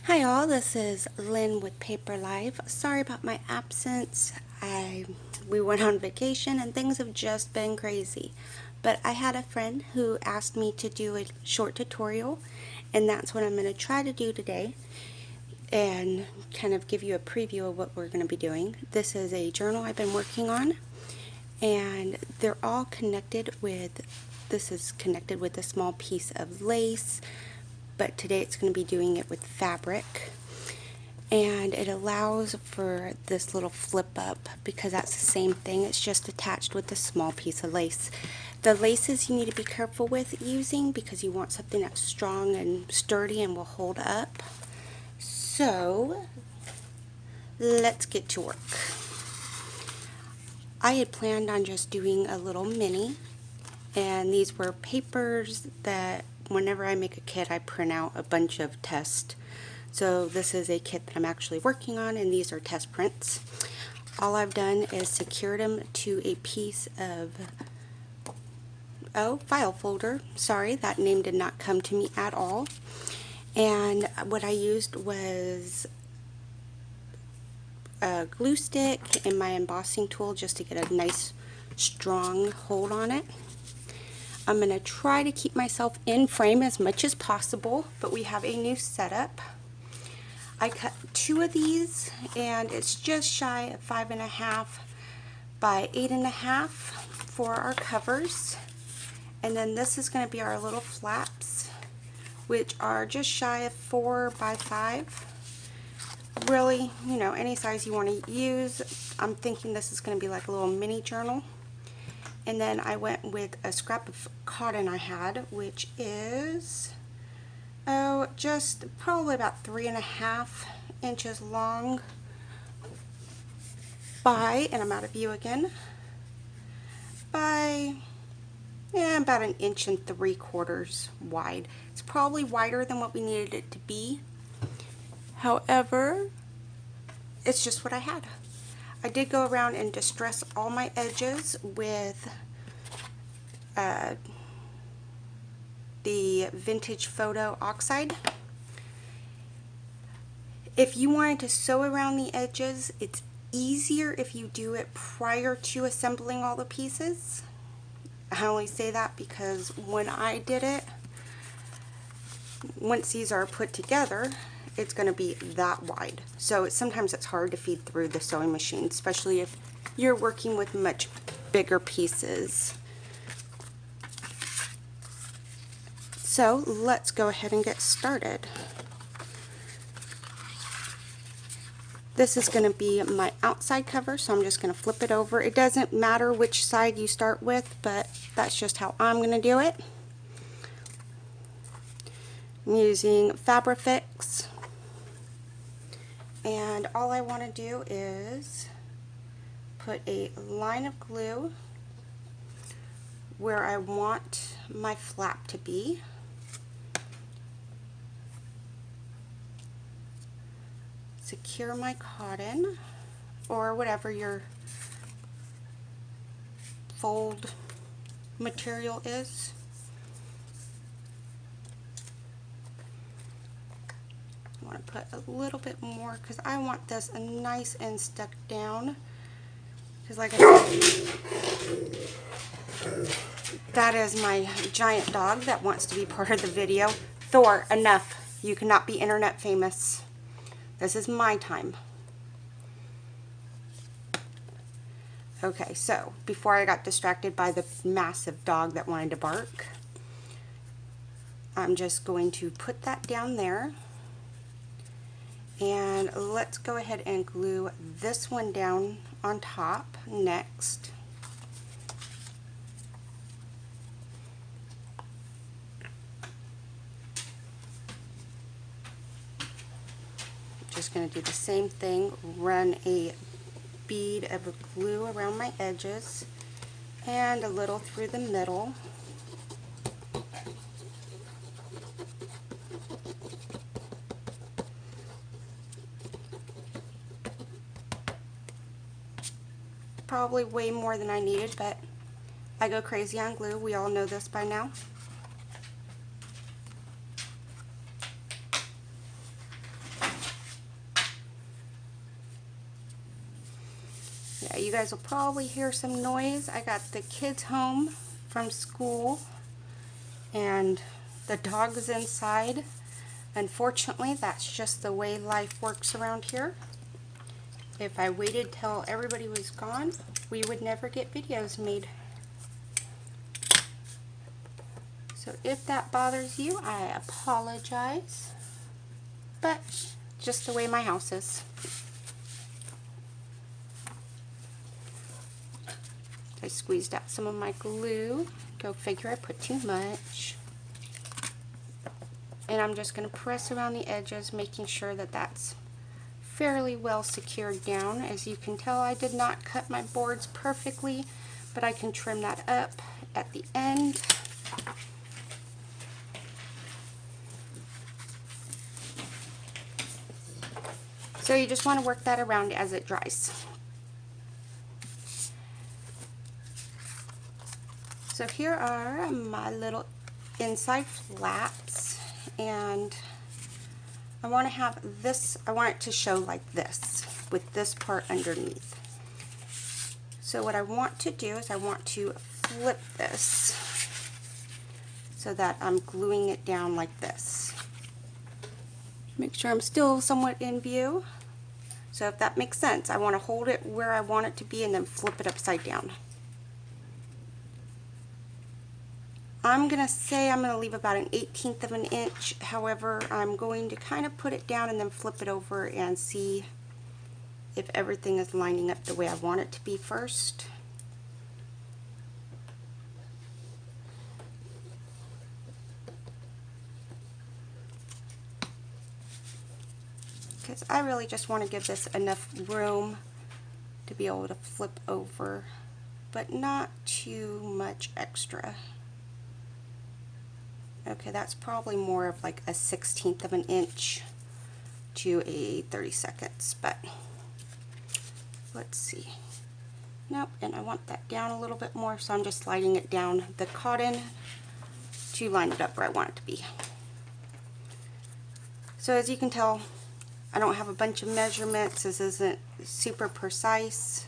Hi all, this is Lynn with Paper Life. Sorry about my absence. We went on vacation and things have just been crazy. But I had a friend who asked me to do a short tutorial, and that's what I'm going to try to do today and kind of give you a preview of what we're going to be doing. This is a journal I've been working on, and they're all connected with, this is connected with a small piece of lace, but today it's going to be doing it with fabric, and it allows for this little flip up because that's the same thing, it's just attached with a small piece of lace. The laces you need to be careful with using because you want something that's strong and sturdy and will hold up. So let's get to work. I had planned on just doing a little mini, and these were papers that whenever I make a kit I print out a bunch of tests. So this is a kit that I'm actually working on, and these are test prints. All I've done is secured them to a piece of file folder. Sorry, that name did not come to me at all. And what I used was a glue stick and my embossing tool just to get a nice strong hold on it. I'm going to try to keep myself in frame as much as possible, but we have a new setup. I cut 2 of these, and it's just shy of 5.5 by 8.5 for our covers. And then this is going to be our little flaps, which are just shy of 4 by 5. Really, you know, any size you want to use. I'm thinking this is going to be like a little mini journal. And then I went with a scrap of cotton I had, which is just probably about 3.5 inches long by, and I'm out of view again, by about 1 3/4 inches wide. It's probably wider than what we needed it to be. However, it's just what I had. I did go around and distress all my edges with the Vintage Photo Oxide. If you wanted to sew around the edges, it's easier if you do it prior to assembling all the pieces. I only say that because when I did it, once these are put together, it's going to be that wide. So sometimes it's hard to feed through the sewing machine, especially if you're working with much bigger pieces. So let's go ahead and get started. This is going to be my outside cover, so I'm just going to flip it over. It doesn't matter which side you start with, but that's just how I'm going to do it. I'm using Fabrifix, and all I want to do is put a line of glue where I want my flap to be. Secure my cotton or whatever your fold material is. I want to put a little bit more because I want this nice and stuck down, because like I said, that is my giant dog that wants to be part of the video. Thor, enough. You cannot be internet famous. This is my time. Okay, so before I got distracted by the massive dog that wanted to bark, I'm just going to put that down there. And let's go ahead and glue this one down on top next. Just going to do the same thing, run a bead of glue around my edges and a little through the middle. Probably way more than I needed, but I go crazy on glue. We all know this by now. Okay, you guys will probably hear some noise. I got the kids home from school and the dog is inside. Unfortunately, that's just the way life works around here. If I waited till everybody was gone, we would never get videos made. So if that bothers you, I apologize, but just the way my house is. I squeezed out some of my glue. Go figure, I put too much. And I'm just going to press around the edges, making sure that that's fairly well secured down. As you can tell, I did not cut my boards perfectly, but I can trim that up at the end. So you just want to work that around as it dries. So here are my little inside flaps, and I want to have this, I want it to show like this, with this part underneath. So what I want to do is I want to flip this so that I'm gluing it down like this. Make sure I'm still somewhat in view. So if that makes sense, I want to hold it where I want it to be and then flip it upside down. I'm going to say I'm going to leave about 1/18 of an inch. However, I'm going to kind of put it down and then flip it over and see if everything is lining up the way I want it to be first. Because I really just want to give this enough room to be able to flip over, but not too much extra. Okay, that's probably more of like 1/16 of an inch to a 32nds, but let's see. Nope, and I want that down a little bit more, so I'm just sliding it down the cotton to line it up where I want it to be. So as you can tell, I don't have a bunch of measurements. This isn't super precise.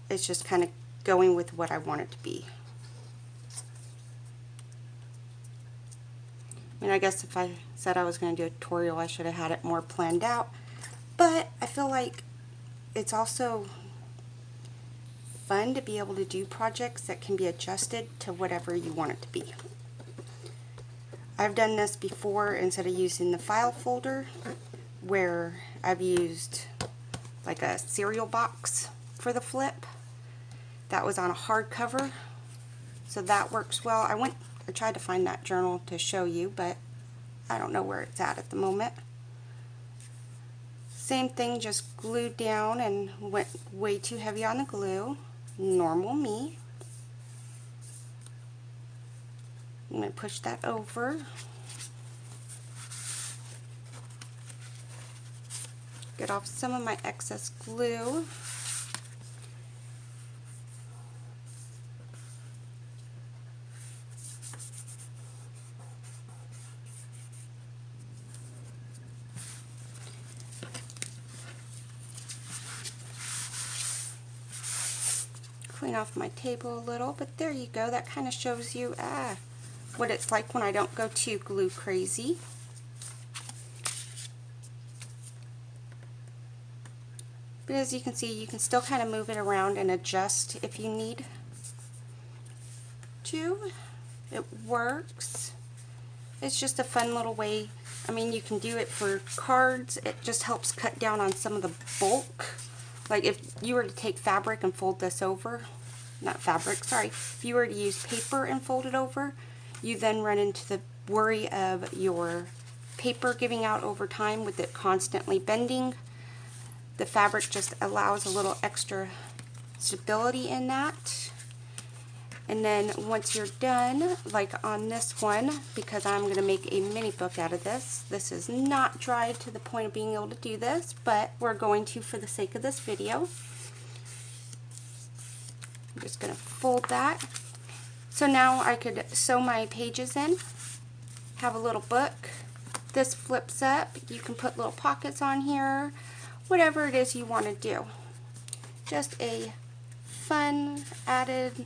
It's just kind of going with what I want it to be. I mean, I guess if I said I was going to do a tutorial, I should have had it more planned out. But I feel like it's also fun to be able to do projects that can be adjusted to whatever you want it to be. I've done this before instead of using the file folder, where I've used like a cereal box for the flip. That was on a hardcover, so that works well. I tried to find that journal to show you, but I don't know where it's at the moment. Same thing, just glued down and went way too heavy on the glue. Normal me. I'm going to push that over. Get off some of my excess glue. Clean off my table a little, but there you go. That kind of shows you what it's like when I don't go too glue crazy. But as you can see, you can still kind of move it around and adjust if you need to. It works. It's just a fun little way. I mean, you can do it for cards. It just helps cut down on some of the bulk. Like if you were to take fabric and fold this over, not fabric, sorry, if you were to use paper and fold it over, you then run into the worry of your paper giving out over time with it constantly bending. The fabric just allows a little extra stability in that. And then once you're done, like on this one, because I'm going to make a mini book out of this. This is not dried to the point of being able to do this, but we're going to for the sake of this video. I'm just going to fold that. So now I could sew my pages in, have a little book. This flips up. You can put little pockets on here, whatever it is you want to do. just a fun added,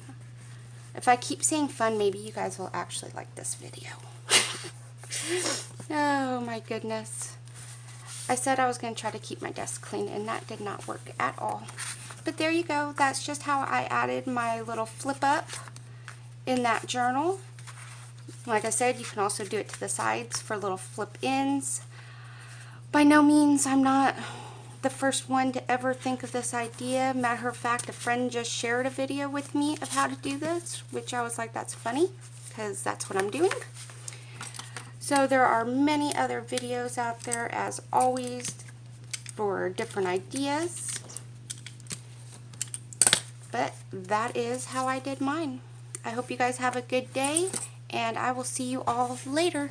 if I keep saying fun, maybe you guys will actually like this video. Oh my goodness. I said I was going to try to keep my desk clean, and that did not work at all. But there you go. That's just how I added my little flip up in that journal. Like I said, you can also do it to the sides for little flip ins. By no means, I'm not the first one to ever think of this idea. Matter of fact, a friend just shared a video with me of how to do this, which I was like, that's funny, because that's what I'm doing. So there are many other videos out there, as always, for different ideas. But that is how I did mine. I hope you guys have a good day, and I will see you all later.